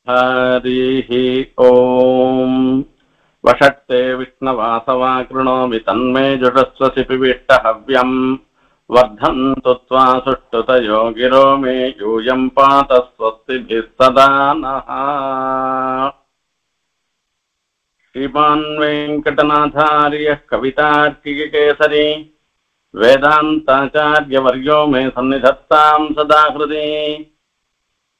हरिः ॐ वषट्ते विष्णवासवा कृणोमि तन्मे जुषस्वसि पिविष्टहव्यम् वर्धन्तु त्वा सुष्ठुतयो गिरो मे यूयं पात स्वस्तिभिः सदा नः। श्रीमान् वेङ्कटनाथार्यः कवितार्किककेसरी वेदान्ताचार्यवर्यो मे सन्निधत्तां सदा हृदि।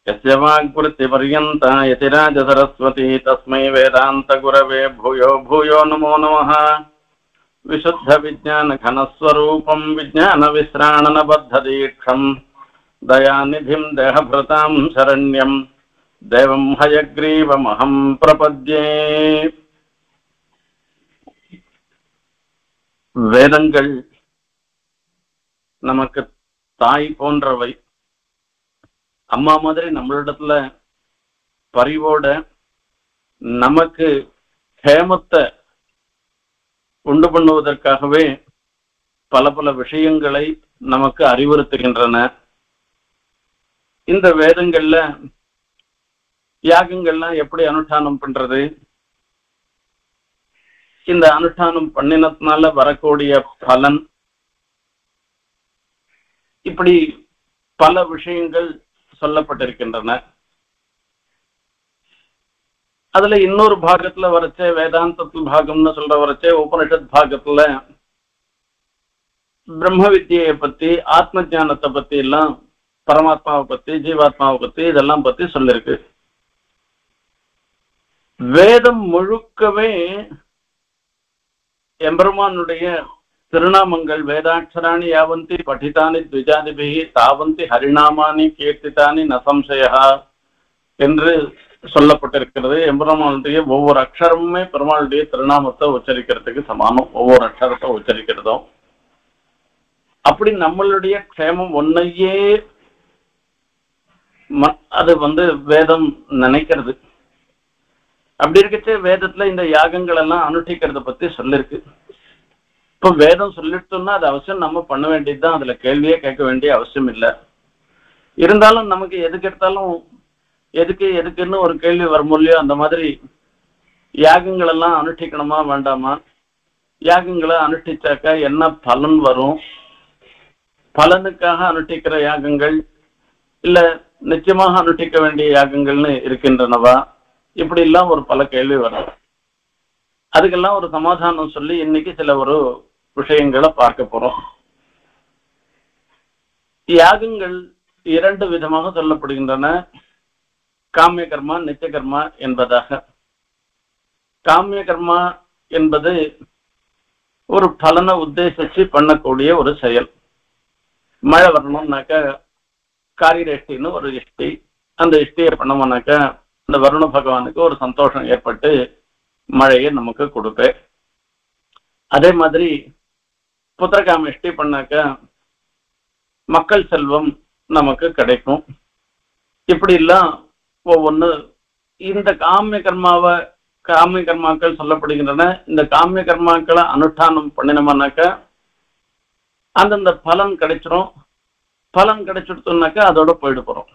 यस्य वाग्वृत्तिपर्यन्ता यतिराजसरस्वती तस्मै वेदान्तगुरवे भूयो भूयो नमो नमः। विशुद्धविज्ञानघनस्वरूपं विज्ञानविश्राणनबद्धदीक्षं दयानिधिं देहभृतां शरण्यं देवं हयग्रीवमहं प्रपद्ये। வேதங்கள் நமக்கு தாய் போன்றவை. அம்மா மாதிரி நம்மளிடத்துல பரிவோட நமக்கு ஹேமத்தை உண்டு பண்ணுவதற்காகவே பல பல விஷயங்களை நமக்கு அறிவுறுத்துகின்றன. இந்த வேதங்கள்ல யாகங்கள்லாம் எப்படி அனுஷ்டானம் பண்றது, இந்த அனுஷ்டானம் பண்ணினதுனால வரக்கூடிய பலன், இப்படி பல விஷயங்கள் சொல்லப்பட்டிருக்கின்றன. அதுல இன்னொரு பாகத்துல வரைச்சே, வேதாந்தத்தில் பாகம்னு சொல்ற வரைச்சே, உபனிஷத் பாகத்துல பிரம்ம வித்தியை பத்தி, ஆத்ம ஞானத்தை பத்தி எல்லாம், பரமாத்மாவை பத்தி, ஜீவாத்மாவை பத்தி, இதெல்லாம் பத்தி சொல்லிருக்கு. வேதம் முழுக்கவே எம்பெருமானுடைய திருநாமங்கள். வேதாட்சராணி யாவந்தி படித்தானி த்விஜாதிபிகி தாவந்தி ஹரிநாமானி கீர்த்தித்தானி நசம்சயா என்று சொல்லப்பட்டிருக்கிறது. எம்பெருமானுடைய ஒவ்வொரு அக்ஷரமுமே பெருமாளுடைய திருநாமத்தை உச்சரிக்கிறதுக்கு சமானம், ஒவ்வொரு அக்ஷரத்தை உச்சரிக்கிறதும். அப்படி நம்மளுடைய க்ஷேமம் ஒன்னையே அது வேதம் நினைக்கிறது. அப்படி இருக்கச்சே வேதத்துல இந்த யாகங்கள் எல்லாம் அனுஷ்டிக்கிறத பத்தி சொல்லிருக்கு. இப்ப வேதம் சொல்லிட்டோம்னா அது அவசியம் நம்ம பண்ண வேண்டியதுதான், அதுல கேள்வியே கேட்க வேண்டிய அவசியம் இல்லை. இருந்தாலும் நமக்கு எதுக்கு எடுத்தாலும் எதுக்குன்னு ஒரு கேள்வி வரும் இல்லையோ, அந்த மாதிரி யாகங்கள் எல்லாம் அனுஷ்டிக்கணுமா வேண்டாமா, யாகங்களை அனுஷ்டிச்சாக்கா என்ன பலன் வரும், பலனுக்காக அனுஷ்டிக்கிற யாகங்கள் இல்ல நிச்சயமாக அனுஷ்டிக்க வேண்டிய யாகங்கள்னு இருக்கின்றனவா, இப்படி எல்லாம் ஒரு பல கேள்வி வரும். அதுக்கெல்லாம் ஒரு சமாதானம் சொல்லி இன்னைக்கு சில ஒரு விஷயங்களை பார்க்க போறோம். யாகங்கள் இரண்டு விதமாக சொல்லப்படுகின்றன, காமிய கர்மா, நித்திய கர்மா என்பதாக. காமிய கர்மா என்பது ஒரு பலனை உத்தேசிச்சு பண்ணக்கூடிய ஒரு செயல். மழை வரணும்னாக்க காரியஷ்டின்னு ஒரு இஷ்டி, அந்த இஷ்டியை பண்ணோம்னாக்க அந்த வருண பகவானுக்கு ஒரு சந்தோஷம் ஏற்பட்டு மழையை நமக்கு கொடுப்பேன். அதே மாதிரி புத்திரகாம இஷ்டி பண்ணாக்க மக்கள் செல்வம் நமக்கு கிடைக்கும். இப்படி எல்லாம் ஒவ்வொன்று இந்த காமிய கர்மாக்கள் சொல்லப்படுகின்றன. இந்த காமிய கர்மாக்களை அனுஷ்டானம் பண்ணினோம்னாக்க அந்தந்த பலன் கிடைச்சிடும். பலன் கிடைச்சிடுத்தோம்னாக்கா அதோட போயிட்டு போறோம்.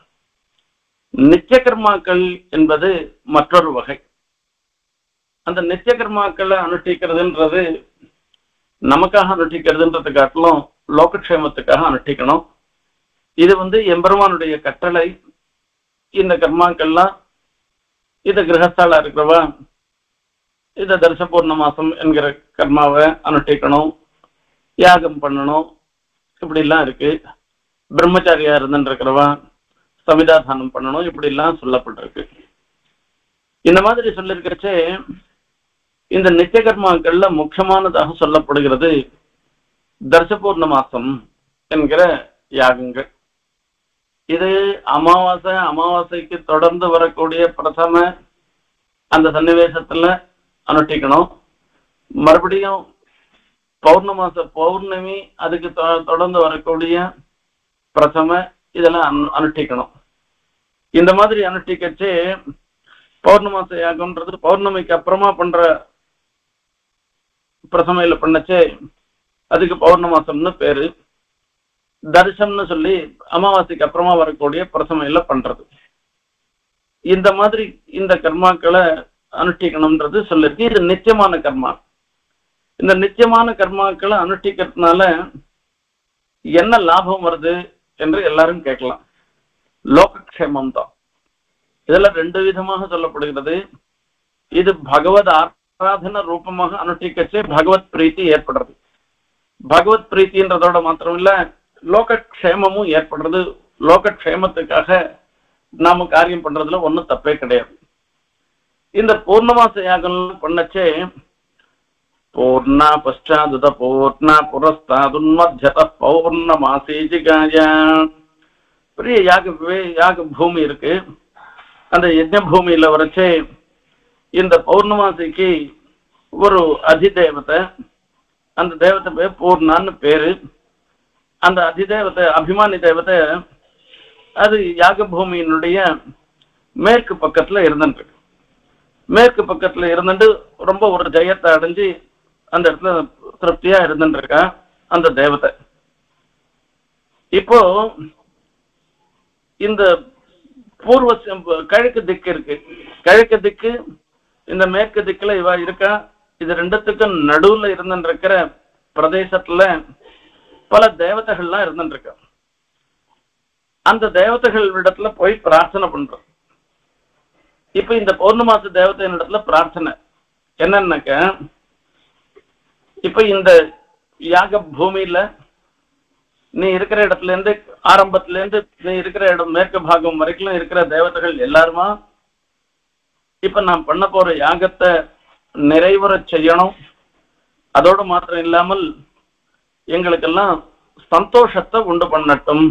நித்திய கர்மாக்கள் என்பது மற்றொரு வகை. அந்த நித்திய கர்மாக்களை அனுஷ்டிக்கிறதுன்றது நமக்காக அனுஷ்டிக்கிறதுன்றது காட்டிலும் லோகக்ஷேமத்துக்காக அனுஷ்டிக்கணும். இது எம்பெருமானுடைய கட்டளை. இந்த கர்மாக்கள்லாம் இத கிரகஸ்தாலா இருக்கிறவா இத தர்ச பூர்ணமாசம் என்கிற கர்மாவை அனுஷ்டிக்கணும், யாகம் பண்ணணும், இப்படி எல்லாம் இருக்கு. பிரம்மச்சாரியா இருந்துருக்கிறவா சமிதாதானம் பண்ணணும், இப்படி எல்லாம் சொல்லப்பட்டிருக்கு. இந்த மாதிரி சொல்லிருக்கச்சே இந்த நித்திய கர்மாக்கள்ல முக்கியமானதாக சொல்லப்படுகிறது தர்ச பூர்ணமாசம் என்கிற யாகங்கள். இது அமாவாசைக்கு தொடர்ந்து வரக்கூடிய பிரதம அந்த சன்னிவேசத்துல அனுஷ்டிக்கணும். மறுபடியும் பௌர்ணமி அதுக்கு தொடர்ந்து வரக்கூடிய பிரதம இதெல்லாம் அனுஷ்டிக்கணும். இந்த மாதிரி அனுஷ்டிக்கச்சு பௌர்ணமாச யாகம்ன்றது பௌர்ணமிக்கு அப்புறமா பண்ற பிரசமையில பண்ணச்சே அதுக்கு பௌர்ணமாசம்னு பேரு. தரிசனம்னு சொல்லி அமாவாசைக்கு அப்புறமா வரக்கூடிய பிரசமையில பண்றது. இந்த மாதிரி இந்த கர்மாக்களை அனுஷ்டிக்கணும்ன்றது சொல்லிருக்கு. இது நித்தியமான கர்மா. இந்த நித்தியமான கர்மாக்களை அனுஷ்டிக்கிறதுனால என்ன லாபம் வருது என்று எல்லாரும் கேட்கலாம். லோகக்ஷேமம் தான். இதுல ரெண்டு விதமாக சொல்லப்படுகிறது. இது பகவத் ஆராதன ரூபமாக அனுஷ்டிக்கச்சே பகவத் பிரீத்தி ஏற்படுறது. பகவத் பிரீத்தின்றதோட மாத்திரம் இல்ல, லோகக்ஷேமமும் ஏற்படுறது. லோகக்ஷேமத்துக்காக நாம காரியம் பண்றதுல ஒன்றும் தப்பே கிடையாது. இந்த பூர்ணமாச யாகம் பண்ணச்சே பூர்ணா பஷ்டாதுத பூர்ணா புரஸ்தாதுன்மத்யத பௌர்ணமாசி ஜிகாயா. பெரிய யாக பூமி இருக்கு. அந்த யஜ்ஞ பூமியில வரைச்சே இந்த பௌர்ணமாசிக்கு ஒரு அதிதேவத்தை, அந்த தேவத்தை பேர் பூர்ணான்னு பேரு. அந்த அதிதேவத்தை அபிமானி தேவத்தை அது யாக பூமியினுடைய மேற்கு பக்கத்துல இருந்துட்டு, மேற்கு பக்கத்துல இருந்துட்டு ரொம்ப ஒரு ஜெயத்தை அடைஞ்சு அந்த இடத்துல திருப்தியா இருந்துட்டு இருக்கா அந்த தேவதை. இப்போ இந்த பூர்வ கிழக்கு திக்கு இருக்கு. கிழக்கு திக்கு இந்த மேற்கு திக்குல இவ இருக்கா. இது ரெண்டுத்துக்கும் நடுவுல இருந்துட்டு இருக்கிற பிரதேசத்துல பல தேவதைகள்லாம் இருந்துட்டு இருக்கா. அந்த தேவதைகள் இடத்துல போய் பிரார்த்தனை பண்றோம். இப்ப இந்த பௌர்ணமாச தேவதையின் இடத்துல பிரார்த்தனை என்னன்னாக்க, இப்ப இந்த யாக பூமியில நீ இருக்கிற இடத்துல இருந்து ஆரம்பத்துல இருந்து நீ இருக்கிற இடம் மேற்கு பாகம் வரைக்கும் இருக்கிற தேவதைகள் எல்லாருமா இப்ப நான் பண்ண போற யாகத்தை நிறைவுற செய்யணும். அதோடு மாத்திரம் இல்லாமல் எங்களுக்கெல்லாம் சந்தோஷத்தை உண்டு பண்ணட்டும்.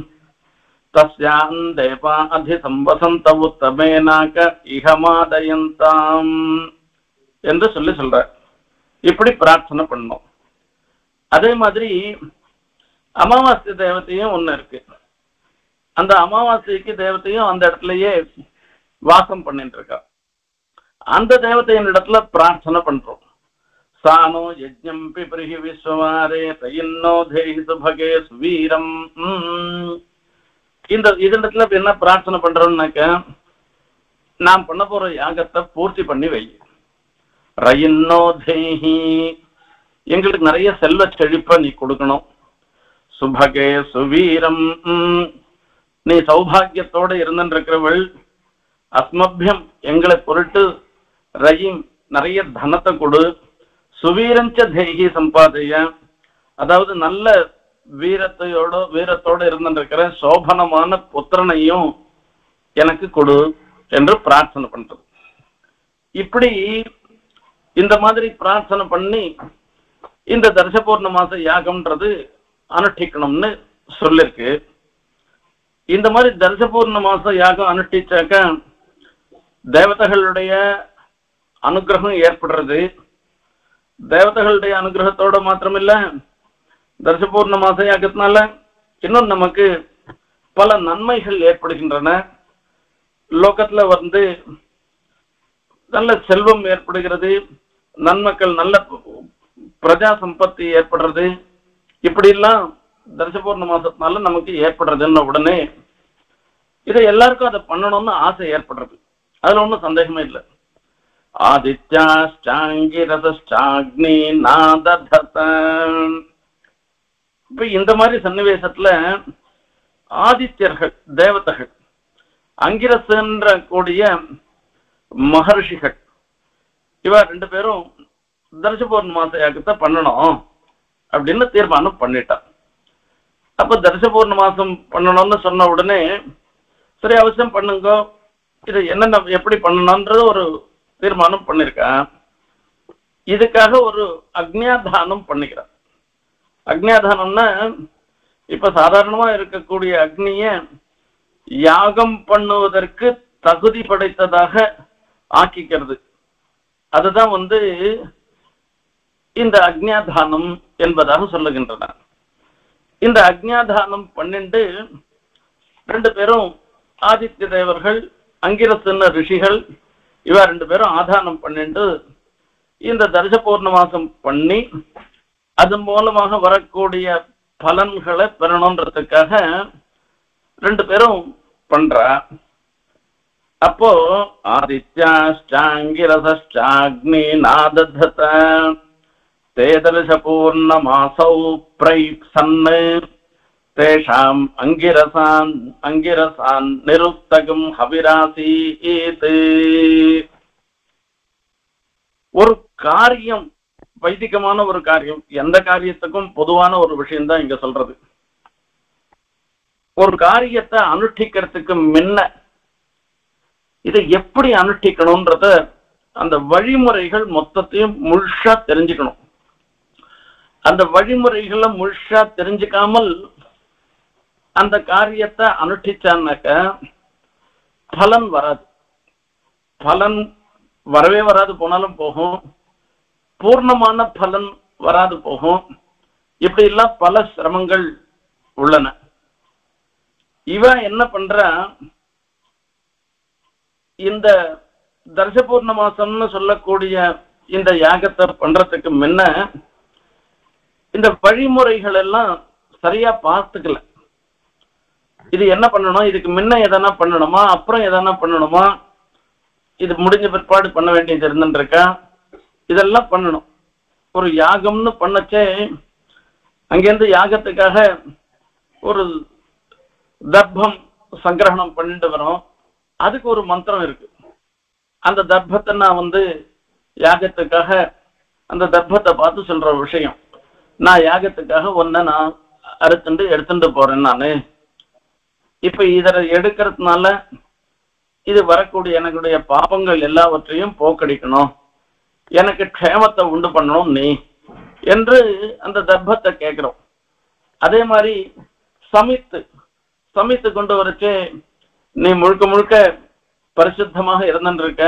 தஸ்யான் தேவா அதிசம்பசந்த உத்தமேனாக இஹமாதயந்தாம் என்று சொல்ற. இப்படி பிரார்த்தனை பண்ணோம். அதே மாதிரி அமாவாசை தேவத்தையும் ஒண்ணு இருக்கு. அந்த அமாவாசைக்கு தேவத்தையும் அந்த இடத்துலயே வாசம் பண்ணிட்டு இருக்கா. அந்த தேவதையின் இடத்துல பிரார்த்தனை பண்றோம். சானோ யஜ்ஞம் பிப்ரிஹி விஸ்வமாரே தயின்னோ தேஹி சுபகே சுவீரம். இந்த இடத்துல என்ன பிரார்த்தனை பண்றோம்னாக்க, நாம் பண்ண போற யாகத்தை பூர்த்தி பண்ணி வை. ரயின்னோ தேஹி, எங்களுக்கு நிறைய செல்வ செழிப்ப நீ கொடுக்கணும். சுபகே சுவீரம், நீ சௌபாகியத்தோட இருந்திருக்கிறவள். அஸ்மபியம், எங்களை பொருட்டு ரயில் நிறைய தனத்தை கொடு. சுவீரஞ்ச தேகி சம்பாதைய, அதாவது நல்ல வீரத்தோட இருந்திருக்கிற சோபனமான புத்திரனையும் எனக்கு கொடு என்று பிரார்த்தனை பண்றது. இப்படி இந்த மாதிரி பிரார்த்தனை பண்ணி இந்த தர்ச பௌர்ணமாச யாகம்ன்றது அனுஷ்டிக்கணும்னு சொல்லிருக்கு. இந்த மாதிரி தர்ச பௌர்ணமாச யாகம் அனுஷ்டிச்சாக்க தேவதைகளுடைய அனுகிரகம் ஏற்படுறது. தேவதைகளுடைய அனுகிரகத்தோட மாத்திரமில்ல, தர்ச பௌர்ணமாச யாகத்தினால இன்னும் நமக்கு பல நன்மைகள் ஏற்படுகின்றன. லோகத்துல நல்ல செல்வம் ஏற்படுகிறது, நன்மக்கள் நல்ல பிரஜா சம்பத்தி ஏற்படுறது. இப்படி எல்லாம் தர்ச பௌர்ணமாசத்தினால நமக்கு ஏற்படுறதுன்னு உடனே இதை எல்லாருக்கும் அதை பண்ணணும்னு ஆசை ஏற்படுறது. அதுல ஒன்றும் சந்தேகமே இல்லை. ஆதித்யாஷ்டாங்கிரசாக்னி நாததத. இப்ப இந்த மாதிரி சன்னிவேசத்துல ஆதித்யர்கள் தேவதைகள், அங்கிரசன்ற கூடிய மகர்ஷிகள், இவ ரெண்டு பேரும் தர்ச பௌர்ணமாச யாகத்தை பண்ணணும் அப்படின்னு தீர்மானம் பண்ணிட்டான். அப்ப தர்ச பௌர்ணமாசம் பண்ணணும்னு சொன்ன உடனே சரி அவசியம் பண்ணுங்க, இது என்னென்ன எப்படி பண்ணணும்ன்றது ஒரு தீர்மானம் பண்ணிருக்கான். இதுக்காக ஒரு அக்னியாதானம் பண்ணிக்கிறான். அக்னியாதானம்னா இப்ப சாதாரணமா இருக்கக்கூடிய அக்னிய யாகம் பண்ணுவதற்கு தகுதி படைத்ததாக ஆக்கிக்கிறது. அதுதான் இந்த அக்னியாதானம் என்பதாக சொல்லுகின்றன. இந்த அக்னியாதானம் பண்ணிட்டு ரெண்டு பேரும் ஆதித்ய தேவர்கள் அங்கிரசன்ன ரிஷிகள் இவ ரெண்டு பேரும் ஆதானம் பண்ணிட்டு இந்த தர்ச பௌர்ணமாசம் பண்ணி அது மூலமாக வரக்கூடிய பலன்களை பெறணுன்றதுக்காக ரெண்டு பேரும் பண்றா. அப்போ ஆதித்யாஷ்டாங்கிரசாக்னி நாததத தேதர்ஷ பூர்ணமாசௌ ப்ரைப்சன்னு தேஷாம் அங்கிரசான் நிருக்தகம் ஹவிராசீத். ஒரு காரியம், வைதிகமான ஒரு காரியம், எந்த காரியத்துக்கும் பொதுவான ஒரு விஷயம்தான் இங்க சொல்றது. ஒரு காரியத்தை அனுஷ்டிக்கிறதுக்கு முன்ன இதை எப்படி அனுஷ்டிக்கணும்ன்றத அந்த வழிமுறைகள் மொத்தத்தையும் முழுசா தெரிஞ்சுக்கணும். அந்த வழிமுறைகளை முழுசா தெரிஞ்சுக்காமல் அந்த காரியத்தை அனுஷ்டிச்சான்னாக்க பலன் வராது. பலன் வரவே வராது, போனாலும் போகும். பூர்ணமான பலன் வராது போகும். இப்படி எல்லாம் பல சிரமங்கள் உள்ளன. இவன் என்ன பண்ற, இந்த தர்சபூர்ண மாசம்னு சொல்லக்கூடிய இந்த யாகத்தை பண்றதுக்கு முன்ன இந்த வழிமுறைகள் எல்லாம் சரியா பார்த்துக்கல. இது என்ன பண்ணணும், இதுக்கு முன்ன எதனா பண்ணணுமா, அப்புறம் எதனா பண்ணணுமா, இது முடிஞ்ச பிற்பாடு பண்ண வேண்டியது இருந்துருக்கா, இதெல்லாம் பண்ணணும். ஒரு யாகம்னு பண்ணச்சே அங்கேருந்து யாகத்துக்காக ஒரு தர்ப்பம் சங்கிரகணம் பண்ணிட்டு வரோம். அதுக்கு ஒரு மந்திரம் இருக்கு. அந்த தர்ப்பத்தை நான் யாகத்துக்காக அந்த தர்ப்பத்தை பார்த்து சொல்ற விஷயம், நான் யாகத்துக்காக ஒன்ன நான் அறுத்துண்டு எடுத்துட்டு போறேன். நானு இப்ப இதை எடுக்கிறதுனால இது வரக்கூடிய எனக்குடைய பாபங்கள் எல்லாவற்றையும் போக்கடிக்கணும், எனக்கு க்ஷேமத்தை உண்டு பண்ணணும் நீ என்று அந்த தர்ப்பத்தை கேட்கிறோம். அதே மாதிரி சமித்து கொண்டு வரச்சே நீ முழுக்க முழுக்க பரிசுத்தமாக இருந்துருக்க,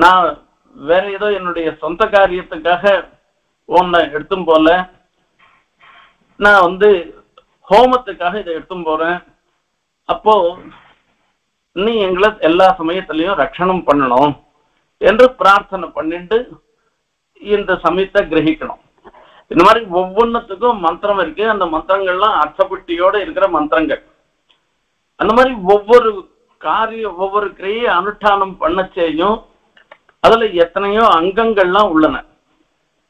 நான் வேற ஏதோ என்னுடைய சொந்த காரியத்துக்காக உன்னை எடுத்தும் போல, நான் ஹோமத்துக்காக இதை எடுத்தும் போறேன். அப்போ நீ எங்களை எல்லா சமயத்திலையும் ரட்சணம் பண்ணணும் என்று பிரார்த்தனை பண்ணிட்டு இந்த சமயத்தை கிரகிக்கணும். இந்த மாதிரி ஒவ்வொன்றுத்துக்கும் மந்திரம் இருக்கு. அந்த மந்திரங்கள்லாம் அர்த்தபுட்டியோட இருக்கிற மந்திரங்கள். அந்த மாதிரி ஒவ்வொரு கிரியை அனுஷ்டானம் பண்ணச்சேயும் அதுல எத்தனையோ அங்கங்கள்லாம் உள்ளன.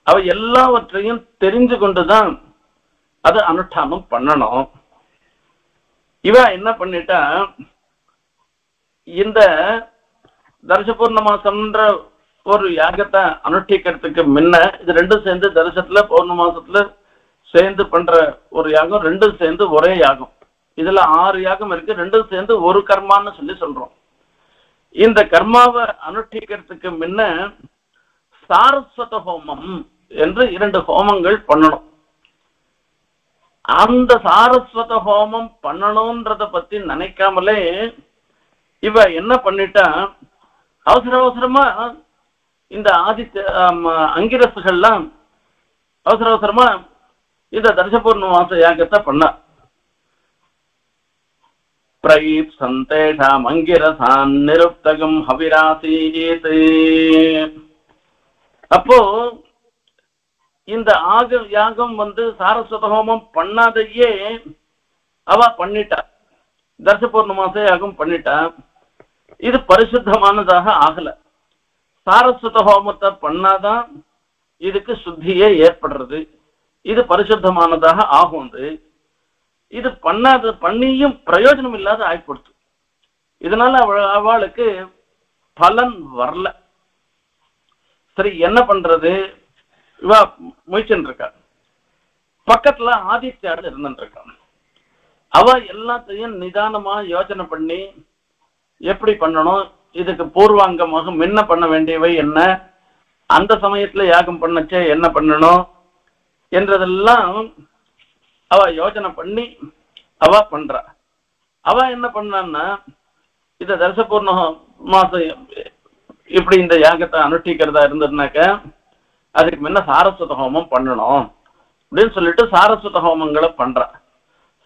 அவை எல்லாவற்றையும் தெரிஞ்சு கொண்டுதான் அதை அனுஷ்டானம் பண்ணணும். இவ என்ன பண்ணிட்டா, இந்த தர்சபூர்ண மாசம்ன்ற ஒரு யாகத்தை அனுஷ்டிக்கிறதுக்கு முன்ன இது ரெண்டும் சேர்ந்து தரிசனத்துல பௌர்ண மாசத்துல சேர்ந்து பண்ற ஒரு யாகம், ரெண்டும் சேர்ந்து ஒரே யாகம். இதுல 6 யாகம் இருக்கு. ரெண்டும் சேர்ந்து ஒரு கர்மான்னு சொல்றோம். இந்த கர்மாவை அனுஷ்டிக்கிறதுக்கு முன்ன சாரஸ்வத ஹோமம் என்று 2 ஹோமங்கள் பண்ணணும். அந்த சாரஸ்வத ஹோமம் பண்ணணும்ன்றத பத்தி நினைக்காமலே இவ என்ன பண்ணிட்டா, அவசரமா இந்த அங்கிரசுகள்லாம் அவசரமா இந்த தர்சபூர்ண மாச யாகத்தை பண்ண பிரயிப்சந்தேஷாம் அங்கிரசான் நிருப்தகம் ஹவிராசீத். அப்போ இந்த யாகம் சாரஸ்வத ஹோமம் பண்ணாதையே அவ பண்ணிட்டா, தர்சபூர்ண மாச யாகம் பண்ணிட்டா. இது பரிசுத்தமானதாக ஆகல. சாரஸ்வத ஹோமத்தை பண்ணாதான் இதுக்கு சுத்தியே ஏற்படுறது, இது பரிசுத்தமானதாக ஆகும். இது பண்ணியும் பிரயோஜனம் இல்லாத ஆயிப்படுத்து. இதனால அவளுக்கு பலன் வரல. சரி, என்ன பண்றது? இவ முயற்சின்னு இருக்கா. பக்கத்துல ஆதித்யாடு இருந்துட்டு இருக்கான். அவ எல்லாத்தையும் நிதானமா யோசனை பண்ணி எப்படி பண்ணணும், இதுக்கு பூர்வாங்கமாக முன்ன பண்ண வேண்டியவை என்ன, அந்த சமயத்துல யாகம் பண்ணச்சே என்ன பண்ணணும் என்றதெல்லாம் அவ யோசனை பண்ணி அவ பண்றா. அவ என்ன பண்ணான்னா, இத தர்சபூர்ண மாசம் இப்படி இந்த யாகத்தை அனுஷ்டிக்கிறதா இருந்ததுனாக்க அதுக்கு முன்ன சாரஸ்வத ஹோமம் பண்ணணும் அப்படின்னு சொல்லிட்டு சாரஸ்வத ஹோமங்களை பண்ற.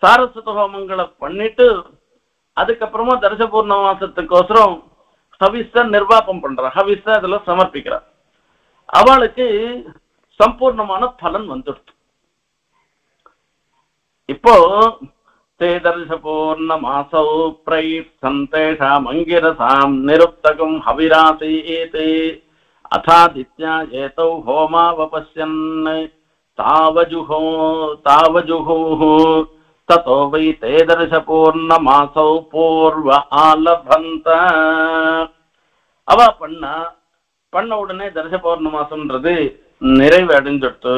சாரஸ்வத ஹோமங்களை பண்ணிட்டு அதுக்கப்புறமா தர்சபூர்ண மாசத்துக்கோசரம் ஹவிஸ நிர்வாகம் பண்ற, ஹவிஸ அதுல சமர்ப்பிக்கிற. அவளுக்கு சம்பூர்ணமான பலன் வந்துடுது. இப்போ ते दर्शपूर्णमासौ प्रैप्सन्तेषामङ्गिरसाम् निरुक्तकम् हविरासीत् अथादित्या एतौ होमावपश्यन् तावजुहुः ततो वै ते दर्शपूर्णमासौ पूर्व आलभन्त அவ பண்ண உடனே தர்ச பௌர்ணமாசம்ன்றது நிறைவு அடைஞ்சிட்டு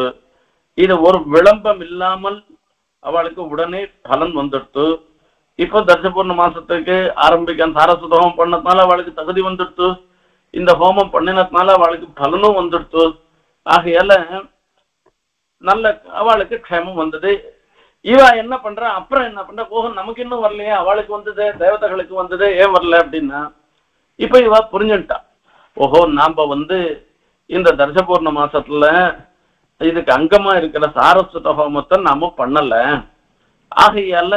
இது ஒரு விளம்பம் இல்லாமல் அவளுக்கு உடனே பலன் வந்துடுத்து. இப்போ தர்ச பௌர்ணமாசத்துக்கு ஆரம்பிக்க சாரஸ்வத ஹோமம் பண்ணதுனால அவளுக்கு தகுதி வந்துடுத்து, இந்த ஹோமம் பண்ணினதுனால அவளுக்கு பலனும் வந்துடுத்து. ஆகையால நல்ல அவளுக்கு க்ஷேமம் வந்தது. இவ என்ன பண்றா, அப்புறம் என்ன பண்ற, ஓஹோ நமக்கு இன்னும் வரலையே, அவளுக்கு வந்தது தேவதைகளுக்கு வந்தது ஏன் வரல அப்படின்னா இப்ப இவ புரிஞ்சுட்டா, ஓஹோ நாம இந்த தர்ச பௌர்ணமாசத்துல இதுக்கு அங்கமா இருக்கிற சாரஸ்வத ஹோமத்தை நாம பண்ணல, ஆகையால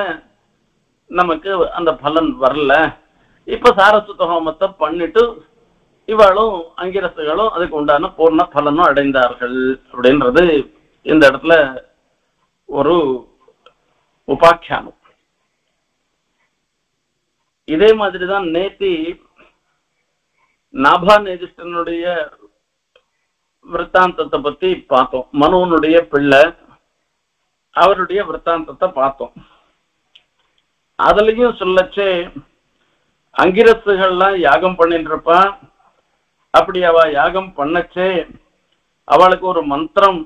நமக்கு அந்த பலன் வரல. இப்ப சாரஸ்வத ஹோமத்தை பண்ணிட்டு இவளும் அங்கிரசுகளும் அதுக்கு உண்டான பூர்ண பலனும் அடைந்தார்கள் அப்படின்றது இந்த இடத்துல ஒரு உபாக்கியானம். இதே மாதிரிதான் நேத்தி நாபாநேதிஷ்டனுடைய விற்த்தாந்தத்தை பத்தி பார்த்தோம். மனுவனுடைய பிள்ளை அவருடைய விற்த்தாந்தத்தை பார்த்தோம். அதுலயும் சொல்லச்சே அங்கிரசுகள்லாம் யாகம் பண்ணிட்டு இருப்பா. அப்படி அவ யாகம் பண்ணச்சே அவளுக்கு ஒரு மந்திரம்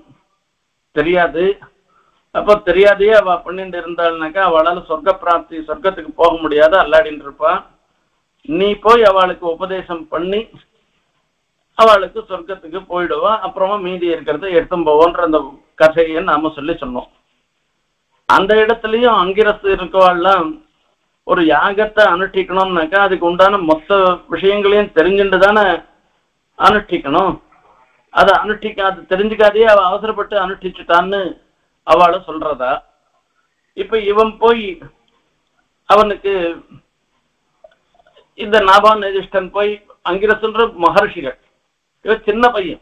தெரியாது. அப்ப தெரியாதே அவ பண்ணிட்டு இருந்தாள்னாக்கா அவளால சொர்க்க பிராப்தி, சொர்க்கத்துக்கு போக முடியாது, அல்லாடின்னு இருப்பா. நீ போய் அவளுக்கு உபதேசம் பண்ணி அவளுக்கு சொர்க்கத்துக்கு போயிடுவா, அப்புறமா மீதி இருக்கிறத எடுத்தும் போவோன்ற அந்த கதையை நாம சொல்லி சொன்னோம். அந்த இடத்துலயும் அங்கிரசு இருக்கவாள்லாம் ஒரு யாகத்தை அனுஷ்டிக்கணும்னாக்கா அதுக்கு உண்டான மொத்த விஷயங்களையும் தெரிஞ்சுட்டு தானே அனுஷ்டிக்கணும். அதை அது தெரிஞ்சுக்காதே அவ அவசரப்பட்டு அனுஷ்டிச்சுட்டான்னு அவளை சொல்றதா. இப்ப இவன் போய் அவனுக்கு இந்த நாபாநேதிஷ்டன் போய் அங்கிரசுன்ற மகர்ஷிகள், இவன் சின்ன பையன்,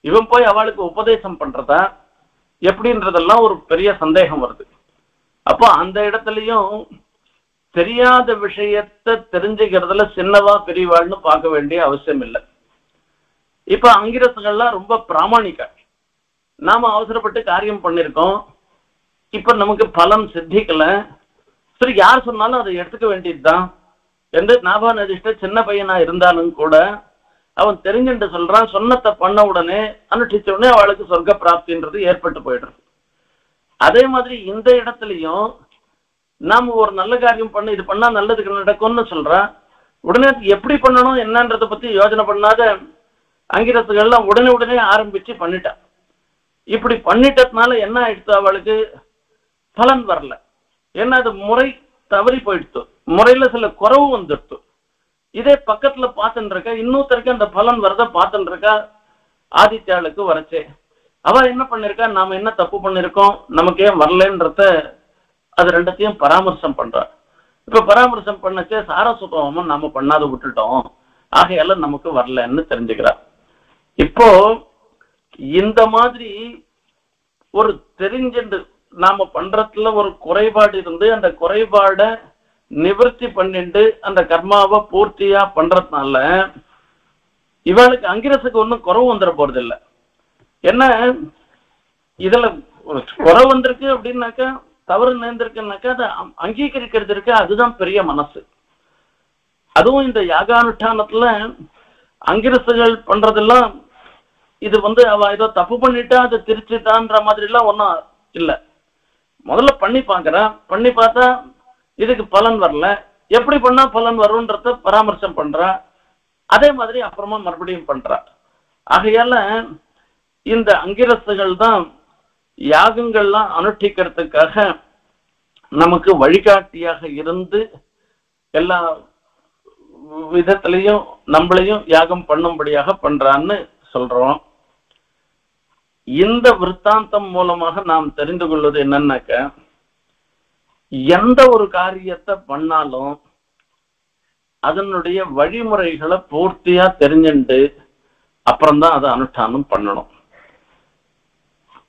இவன் போய் அவளுக்கு உபதேசம் பண்றதா எப்படின்றதெல்லாம் ஒரு பெரிய சந்தேகம் வருது. அப்போ அந்த இடத்துலயும் தெரியாத விஷயத்தை தெரிஞ்சுக்கிறதுல சின்னவா பெரியவாள்னு பார்க்க வேண்டிய அவசியம் இல்லை. இப்ப அங்கிரசுகள்லாம் ரொம்ப பிராமணிக்க, நாம அவசரப்பட்டு காரியம் பண்ணிருக்கோம், இப்ப நமக்கு பலன் சித்திக்கல, சரி யார் சொன்னாலும் அதை எடுத்துக்க வேண்டியதுதான் என்று நாபாநதிஷ்ட சின்ன பையனா இருந்தாலும் கூட அவன் தெரிஞ்சுட்டு சொல்றான். சொன்னத்தை பண்ண உடனே அனுஷ்டிச்ச உடனே அவளுக்கு சொர்க்க பிராப்தின்றது ஏற்பட்டு போயிடுறது. அதே மாதிரி இந்த இடத்துலயும் நாம ஒரு நல்ல காரியம் பண்ண, இது பண்ணா நல்லதுக்கு நடக்கும்னு சொல்றான். உடனே எப்படி பண்ணணும் என்னன்றத பத்தி யோசனை பண்ணாத அங்கிரசுகள்லாம் உடனே ஆரம்பிச்சு பண்ணிட்டா. இப்படி பண்ணிட்டதுனால என்ன ஆயிடுத்து, அவளுக்கு பலன் வரல. ஏன்னா அது முறை தவறி போயிடுத்து, முறையில சில குறவு வந்துடுத்து. இதே பக்கத்துல பார்த்துட்டு இருக்கா, இன்னொருத்தருக்கு அந்த பலன் வரத பார்த்துட்டு இருக்கா. ஆதித்யாளுக்கு வரச்சே அவ என்ன பண்ணிருக்கா, நாம என்ன தப்பு பண்ணிருக்கோம், நமக்கு ஏன் வரலன்றத அது ரெண்டத்தையும் பராமர்சம் பண்றா. இப்ப பராமர்சம் பண்ணச்சே சாரஸ்வதம் நாம பண்ணாத விட்டுட்டோம், ஆகையால நமக்கு வரலன்னு தெரிஞ்சுக்கிறா. இப்போ இந்த மாதிரி ஒரு தெரிஞ்சுண்டு நாம பண்றதுல ஒரு குறைபாடு இருந்து அந்த குறைபாட நிவர்த்தி பண்ணிட்டு அந்த கர்மாவை பூர்த்தியா பண்றதுனால இவளுக்கு அங்கிரசுக்கு ஒன்றும் குறவு வந்துட போறது இல்லை. என்ன இதுல குறை வந்திருக்கு அப்படின்னாக்கா, தவறு நேர்ந்திருக்குன்னாக்கா அதை அங்கீகரிக்கிறது இருக்கு, அதுதான் பெரிய மனசு. அதுவும் இந்த யாகானுஷ்டானத்துல அங்கிரசுகள் பண்றதெல்லாம் இது அவ ஏதோ தப்பு பண்ணிட்டா அதை திருச்சிட்டான்ற மாதிரி எல்லாம் ஒன்றும் இல்லை. முதல்ல பண்ணி பார்க்கறா, பண்ணி பார்த்தா இதுக்கு பலன் வரல, எப்படி பண்ணா பலன் வரும்ன்றத பராமர்சம் பண்றா. அதே மாதிரி அப்புறமா மறுபடியும் பண்றா. ஆகையால இந்த அங்கிரசுகள் தான் யாகங்கள்லாம் அனுஷ்டிக்கிறதுக்காக நமக்கு வழிகாட்டியாக இருந்து எல்லா விதத்திலையும் நம்மளையும் யாகம் பண்ணும்படியாக பண்றான்னு சொல்றோம். இந்த விற்த்தாந்தம் மூலமாக நாம் தெரிந்து கொள்வது என்னன்னாக்க, எந்த ஒரு காரியத்தை பண்ணாலும் அதனுடைய வழிமுறைகளை பூர்த்தியா தெரிஞ்சுட்டு அப்புறம்தான் அதை அனுஷ்டானம் பண்ணணும்.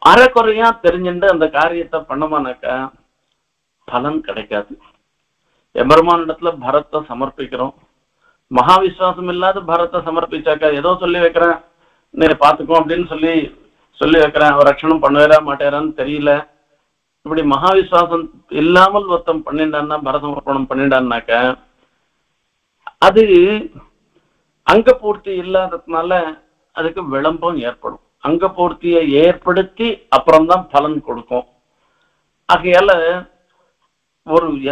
அரைக்குறையா தெரிஞ்சுட்டு அந்த காரியத்தை பண்ணமானாக்கா பலன் கிடைக்காது. எம்பெருமானிடத்துல பரத்தை சமர்ப்பிக்கிறோம். மகா விசுவாசம் இல்லாத பரத்தை சமர்ப்பிச்சாக்கா ஏதோ சொல்லி வைக்கிறேன், நீ பார்த்துக்கோ அப்படின்னு சொல்லி வைக்கிறேன், அவர் ரட்சணம் பண்ணுவேரா மாட்டேறான்னு தெரியல. இப்படி மகா விசுவாசம் இல்லாமல் ஒருத்தம் பண்ணிட்டான்னா, பரசமர்ப்பணம் பண்ணிட்டான்னாக்க அது அங்க பூர்த்தி இல்லாததுனால அதுக்கு விளம்பம் ஏற்படும். அங்க பூர்த்தியை ஏற்படுத்தி அப்புறம்தான் பலன் கொடுக்கும். ஆகையால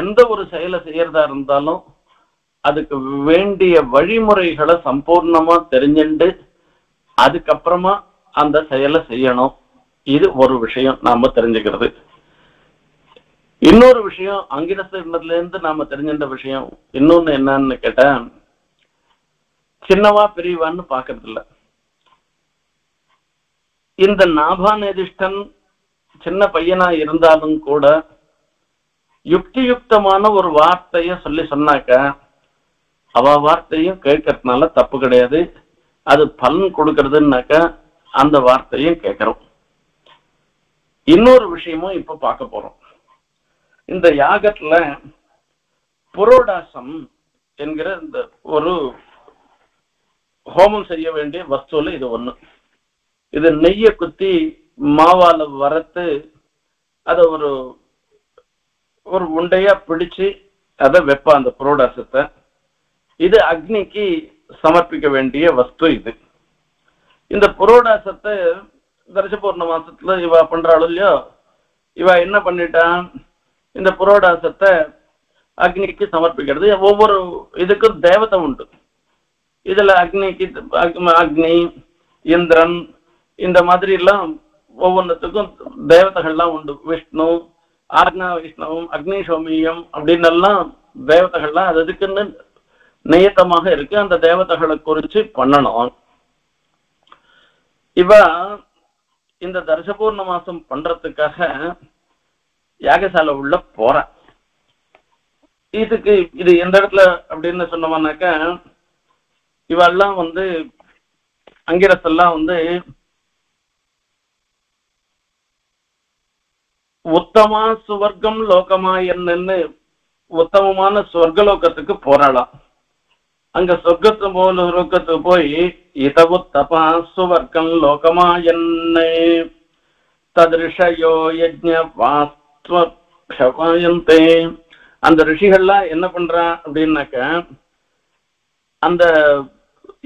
எந்த ஒரு செயலை செய்யறதா இருந்தாலும் அதுக்கு வேண்டிய வழிமுறைகளை சம்பூர்ணமா தெரிஞ்சுண்டு அதுக்கப்புறமா அந்த செயலை செய்யணும். இது ஒரு விஷயம் நாம தெரிஞ்சுக்கிறது. இன்னொரு விஷயம் அங்கிரசத்துல இருந்து நாம தெரிஞ்சின்ற விஷயம் இன்னொன்னு என்னன்னு கேட்டா, சின்னவா பெரியவான்னு பாக்குறது இல்ல. இந்த நாபாநிதிஷ்டன் சின்ன பையனா இருந்தாலும் கூட யுக்தியுக்தமான ஒரு வார்த்தைய சொன்னாக்க அவ வார்த்தையும் கேட்கறதுனால தப்பு கிடையாது. அது பலன் கொடுக்கறதுன்னாக்க அந்த வார்த்தையும் கேட்கிறோம். இன்னொரு விஷயமும் இப்ப பார்க்க போறோம். இந்த யாகத்துல புரோடாசம் என்கிற இந்த ஒரு ஹோமம் செய்ய வேண்டிய வஸ்துல இது ஒண்ணு. இது நெய்ய குத்தி மாவால வறுத்து அத ஒரு உண்டையா பிடிச்சு அதை வெப்ப அந்த புரோடாசத்தை. இது அக்னிக்கு சமர்ப்பிக்க வேண்டிய வஸ்து. இது இந்த புரோடாசத்தை தரிச பௌர்ணமாசத்துல இவ பண்றாளோ இல்லையோ, இவ என்ன பண்ணிட்டான், இந்த புரோடாசத்தை அக்னிக்கு சமர்ப்பிக்கிறது. ஒவ்வொரு இதுக்கும் தேவதை உண்டு. இதுல அக்னி, இந்திரன், இந்த மாதிரி எல்லாம் ஒவ்வொன்றுத்துக்கும் தேவதைகள்லாம் உண்டு. விஷ்ணு, ஆக்னா விஷ்ணவம், அக்னி சோமியம் அப்படின்னு எல்லாம் தேவதைகள்லாம் அது அதுக்குன்னு நியத்தமாக இருக்கு. அந்த தேவதைகளை குறிச்சு பண்ணணும். இவ இந்த தரிசபூர்ண மாசம் பண்றதுக்காக யாகசாலை உள்ள போற. இது எந்த இடத்துல அப்படின்னு சொன்னோம்னாக்க, இவெல்லாம் அங்கிரசெல்லாம் உத்தமா சுவர்க்கம் லோகமா என்னன்னு உத்தமமான சொர்க்கலோகத்துக்கு போறாளாம். அங்க சொர்க்கத்துக்கு போய் இதவு தபா சுவர்க்கம் லோகமா என்ன ததிருஷயோ யஜ்ஞ வாஸ்துவயந்தே. அந்த ரிஷிகள்லாம் என்ன பண்றா அப்படின்னாக்க, அந்த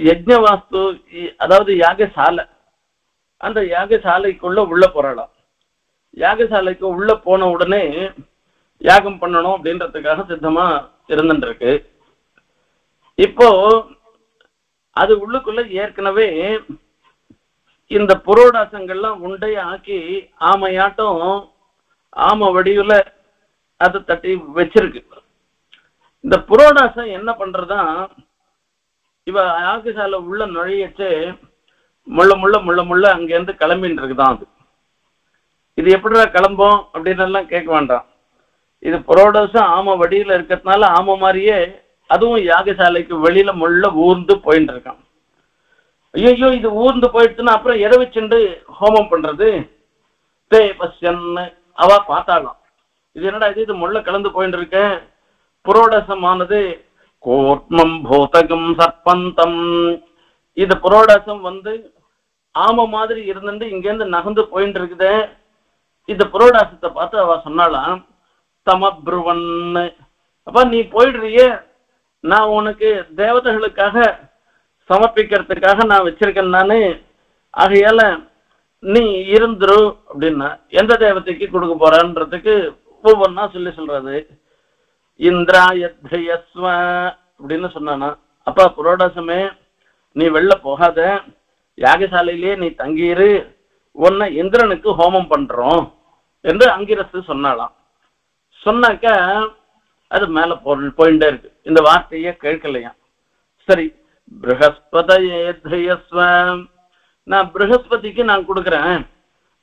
யஜ்ஞ வாஸ்து அதாவது யாகசாலை, அந்த யாகசாலைக்குள்ள உள்ள போறாளாம். யாகசாலைக்கு உள்ள போன உடனே யாகம் பண்ணணும் அப்படின்றதுக்காக சித்தமா இருந்துருக்கு. இப்போ அது உள்ளுக்குள்ள ஏற்கனவே இந்த புரோடாசங்கள்லாம் உண்டைய ஆக்கி ஆமையாட்டம் ஆமை வடிவுல அது தட்டி வச்சிருக்கு. இந்த புரோடாசம் என்ன பண்றதா, இவ யாகசாலை உள்ள நுழையச்சு முள்ள முள்ள முள்ள முள்ள அங்கேருந்து கிளம்பின்னு இருக்குதான். இது எப்படிடா கிளம்போம் அப்படின்னு எல்லாம் கேட்க வேண்டாம். இது புரோடாசம் ஆமை வடியில இருக்கிறதுனால ஆமை மாதிரியே அதுவும் யாகசாலைக்கு வெளியில முள்ள ஊர்ந்து போயிட்டு இருக்கான். ஐயோ இது ஊர்ந்து போயிடுச்சுன்னா அப்புறம் எதை வச்சுட்டு ஹோமம் பண்றது? தே பஸ்யன்னு அவ பார்த்தாலாம். இது என்னடா இது முள்ள கலந்து போயிட்டு இருக்க. புரோடாசமானது கோர்மம் பூதகம் சர்பந்தம். இது புரோடாசம் ஆமை மாதிரி இருந்துட்டு இங்கேருந்து நகர்ந்து போயிட்டு இருக்குது. இந்த புரோடாசத்தை பார்த்து அவ சொன்னாலாம், தமப்ருவன்னு, அப்ப நீ போயிடுறியே, நான் உனக்கு தேவதைகளுக்காக சமர்ப்பிக்கிறதுக்காக நான் வச்சிருக்கேன் நானு, ஆகையால நீ இருந்துரு அப்படின்னா எந்த தேவதைக்கு கொடுக்க போறான்றதுக்கு ஒவ்வொன்னா சொல்றது. இந்திராயத்யஸ்வ அப்படின்னு சொன்னானா, அப்பா புரோடாசமே நீ வெளில போகாத, யாகசாலையிலேயே நீ தங்கியிரு, உன்னை இந்திரனுக்கு ஹோமம் பண்றோம் என்று அங்கிரசு சொன்னாலாம். சொன்னாக்க அது மேல போயிட்டே இருக்கு. இந்த வார்த்தையே கேட்கலையா. சரி, ப்ரஹஸ்பதயஸ்வ, நான் ப்ரஹஸ்பதிக்கு நான் கொடுக்குறேன்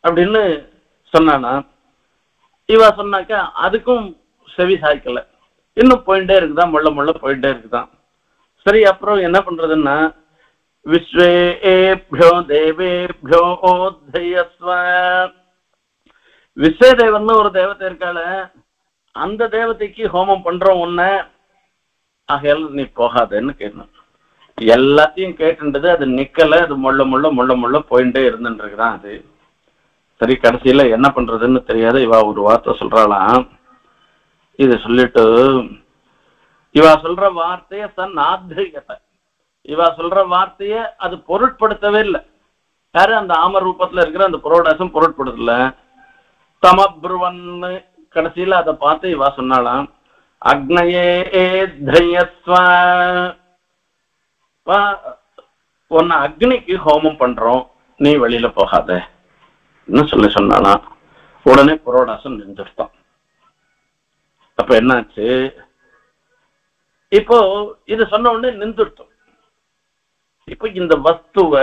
அப்படின்னு சொன்னானா. இவ சொன்னாக்க அதுக்கும் செவி சாய்க்கல, இன்னும் போயிட்டே இருக்குதான், முள்ள முள்ள போயிட்டே இருக்குதான். சரி, அப்புறம் என்ன பண்றதுன்னா, விஸ்வேபியோ தேவேபியோ ஓத்யஸ்வ, விஸ்வதேவன் ஒரு தேவதை இருக்காள, அந்த தேவதைக்கு ஹோமம் பண்றோம் உன்ன, ஆகையால நீ போகாதன்னு கேட்கணும். எல்லாத்தையும் கேட்டுன்றது, அது நிக்கல, அது முள்ள முள்ள முள்ள முள்ள போயிட்டே இருந்துட்டு இருக்குதான். அது சரி, கடைசியில என்ன பண்றதுன்னு தெரியாத இவா ஒரு வார்த்தை சொல்றாளாம். இது சொல்லிட்டு இவா சொல்ற வார்த்தைய தன் ஆத்திரியத்தை, இவா சொல்ற வார்த்தைய அது பொருட்படுத்தவே இல்லை. யாரு? அந்த ஆம ரூபத்துல இருக்கிற அந்த புரோடாசம் பொருட்படுத்தல. தமப்ருவன்னு கடைசியில அதை பார்த்து இவா சொன்னாலாம், அக்னயே உன்னை அக்னிக்கு ஹோமம் பண்றோம், நீ வெளியில போகாத சொல்லி சொன்னாலாம். உடனே புரோடாசம் நின்றுட்டான். அப்ப என்னாச்சு? இப்போ இது சொன்ன உடனே நின்றுட்டோம். இப்ப இந்த வஸ்துவ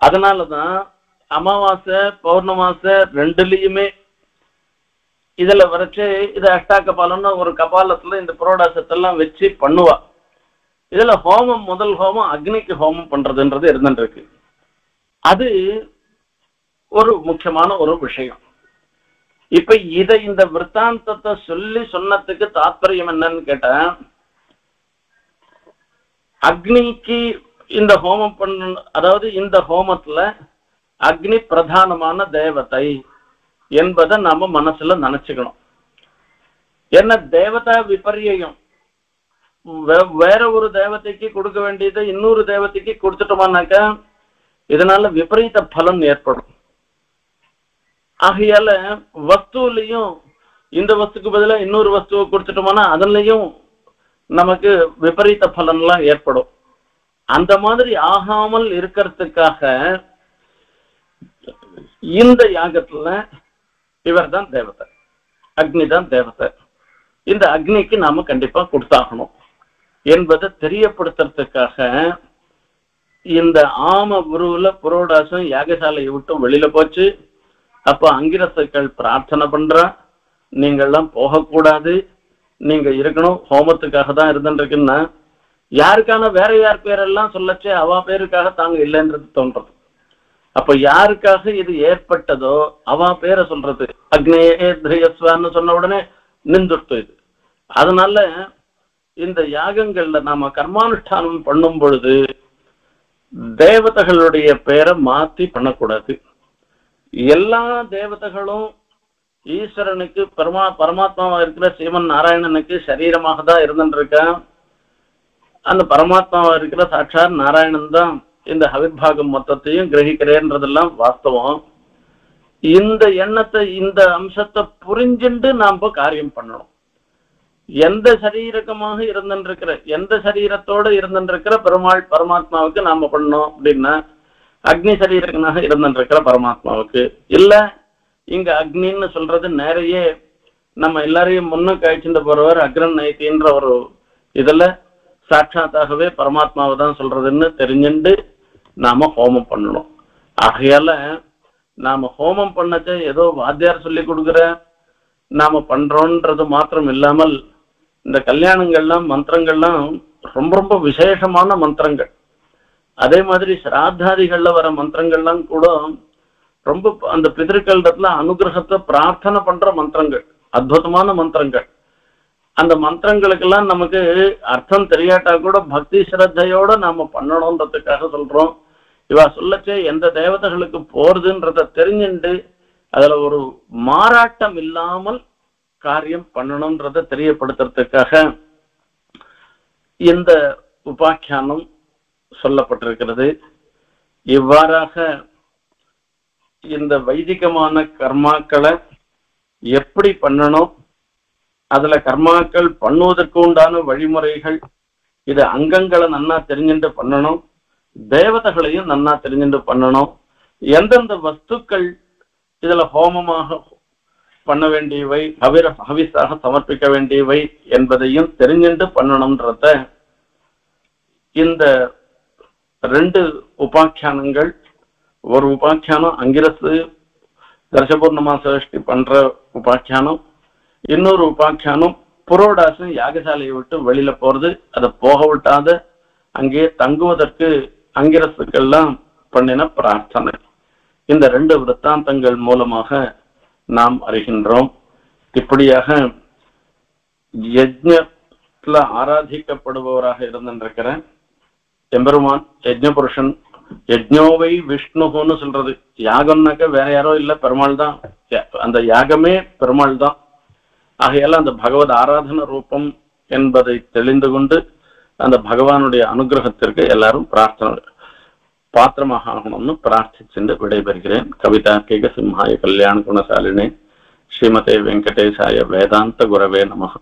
அதனாலதான் அமாவாசை பௌர்ணமாசை ரெண்டுலயுமே இதுல வரைச்சு இது அஷ்டா கபாலம்னு ஒரு கபாலத்துல இந்த புரோடாசத்தெல்லாம் வச்சு பண்ணுவா. இதுல ஹோமம், முதல் ஹோமம் அக்னிக்கு ஹோமம் பண்றதுன்றது இருந்துட்டு இருக்கு. அது ஒரு முக்கியமான ஒரு விஷயம். இப்ப இந்த விற்த்தாந்தத்தை சொல்லி சொன்னதுக்கு தாத்பரியம் என்னன்னு கேட்டா, அக்னிக்கு இந்த ஹோமம் பண்ண, அதாவது இந்த ஹோமத்துல அக்னி பிரதானமான தேவதை என்பதை நாம மனசுல நினைச்சுக்கணும். என்ன தேவதா விபரியம், வேற ஒரு தேவதைக்கு கொடுக்க வேண்டியதை இன்னொரு தேவதைக்கு கொடுத்துட்டோமானாக்கா இதனால விபரீத பலன் ஏற்படும். ஆகையால வஸ்துலையும் இந்த வஸ்துக்கு பதிலாக இன்னொரு வஸ்துவை கொடுத்துட்டோம்னா அதுலயும் நமக்கு விபரீத பலன்லாம் ஏற்படும். அந்த மாதிரி ஆகாமல் இருக்கிறதுக்காக இந்த யாகத்துல இவர் தான் தேவதை, அக்னி தான் தேவதை. இந்த அக்னிக்கு நாம கண்டிப்பா கொடுத்தாகணும் என்பதை தெரியப்படுத்துறதுக்காக இந்த ஆம குருவுல புரோடாசம் யாகசாலையை விட்டு வெளியில போச்சு. அப்ப அங்கிரசுக்கள் பிரார்த்தனை பண்றா, நீங்கள்லாம் போகக்கூடாது, நீங்க இருக்கணும், ஹோமத்துக்காக தான் இருந்துருக்குன்னா யாருக்கான வேற யார் பேரெல்லாம் சொல்லச்சே அவ பேருக்காக தாங்க இல்லைன்றது தோன்றது. அப்ப யாருக்காக இது ஏற்பட்டதோ அவ பேரை சொல்றது. அக்னேயஸ்வான்னு சொன்ன உடனே நின்றுட்டு இது. அதனால இந்த யாகங்கள்ல நாம கர்மானுஷ்டானம் பண்ணும் பொழுது தேவதைகளுடைய பேரை மாத்தி பண்ணக்கூடாது. எல்லா தேவதைகளும் ஈஸ்வரனுக்கு பரமாத்மாவா இருக்கிற சிவன் நாராயணனுக்கு சரீரமாக தான் இருந்துருக்கா. அந்த பரமாத்மாவா இருக்கிற சாட்சாத் நாராயணன் தான் இந்த ஹவிர்பாகம் மொத்தத்தையும் கிரகிக்கிறேன்றதெல்லாம் வாஸ்தவம். இந்த எண்ணத்தை, இந்த அம்சத்தை புரிஞ்சுண்டு நாம காரியம் பண்ணணும். எந்த சரீரகமாக இருந்துருக்கிற, எந்த சரீரத்தோட இருந்துருக்கிற பெருமாள் பரமாத்மாவுக்கு நாம பண்ணோம் அப்படின்னா அக்னி சரீரகனாக இருந்துருக்கிற பரமாத்மாவுக்கு இல்ல. இங்க அக்னின்னு சொல்றது நிறைய நம்ம எல்லாரையும் முன்னுக்கு அழைச்சிட்டு போறவர் அக்ரன் நைத்தின்ற ஒரு இதுல சாட்சாத்தாகவே பரமாத்மாவை தான் சொல்றதுன்னு தெரிஞ்சுண்டு நாம ஹோமம் பண்ணணும். ஆகையால நாம ஹோமம் பண்ணச்ச ஏதோ வாத்தியார் சொல்லி கொடுக்குற நாம பண்றோன்றது மாத்திரம் இல்லாமல் இந்த கல்யாணங்கள்லாம் மந்திரங்கள்லாம் ரொம்ப ரொம்ப விசேஷமான மந்திரங்கள். அதே மாதிரி சிராத்தாதிகள்ல வர மந்திரங்கள்லாம் கூட ரொம்ப அந்த பிதற்களிடத்துல அனுகிரகத்தை பிரார்த்தனை பண்ற மந்திரங்கள், அற்புதமான மந்திரங்கள். அந்த மந்திரங்களுக்கெல்லாம் நமக்கு அர்த்தம் தெரியாட்டா கூட பக்தி ஸ்ரத்தையோட நாம பண்ணணும்ன்றதுக்காக சொல்றோம். இவா சொல்லச்சே எந்த தேவதைகளுக்கு போறதுன்றத தெரிஞ்சுண்டு அதுல ஒரு மாறாட்டம் இல்லாமல் காரியம் பண்ணணும்ன்றத தெரியப்படுத்துறதுக்காக இந்த உபாக்கியானம் சொல்லப்பட்டிருக்கிறது. இவ்வாறாக இந்த வைதிகமான கர்மாக்களை எப்படி பண்ணணும், அதுல கர்மாக்கள் பண்ணுவதற்கு உண்டான வழிமுறைகள், இது அங்கங்களை நன்னா தெரிஞ்சுட்டு பண்ணணும், தேவதைகளையும் நன்னா தெரிஞ்சுட்டு பண்ணணும், எந்தெந்த வஸ்துக்கள் இதுல ஹோமமாக பண்ண வேண்டியவை, ஹவிஸாக சமர்ப்பிக்க வேண்டியவை என்பதையும் தெரிஞ்சுட்டு பண்ணணும்ன்றத இந்த 2 உபாக்கியானங்கள், ஒரு உபாக்கியானம் அங்கிரசு தர்சபூர்ணமா சஷ்டி பண்ற உபாக்கியானம், இன்னொரு உபாக்கியானம் புரோடாசம் யாகசாலையை விட்டு வெளியில போறது, அதை போக விட்டாத அங்கே தங்குவதற்கு அங்கிரசுக்கெல்லாம் பண்ணின பிரார்த்தனை. இந்த 2 விற்த்தாந்தங்கள் மூலமாக நாம் அறிகின்றோம். இப்படியாக யஜ்ஞத்துல ஆராதிக்கப்படுபவராக இருந்திருக்கிற எம்பெருமான் யஜ்ஞ புருஷன். யஜ்ஞோவை விஷ்ணுன்னு சொல்றது. யாகம்னாக்க வேற யாரோ இல்ல, பெருமாள் தான். அந்த யாகமே பெருமாள் தான். ஆகையால அந்த பகவத் ஆராதன ரூபம் என்பதை தெளிந்து கொண்டு அந்த பகவானுடைய அனுகிரகத்திற்கு எல்லாரும் பிரார்த்தனை பாத்திரமாக ஆகணும்னு பிரார்த்திச்சுட்டு விடைபெறுகிறேன். கவிதார்க்கிக சிம்ஹாய கல்யாண குணசாலினே ஸ்ரீமதே வெங்கடேசாய வேதாந்த குரவே நமஹ.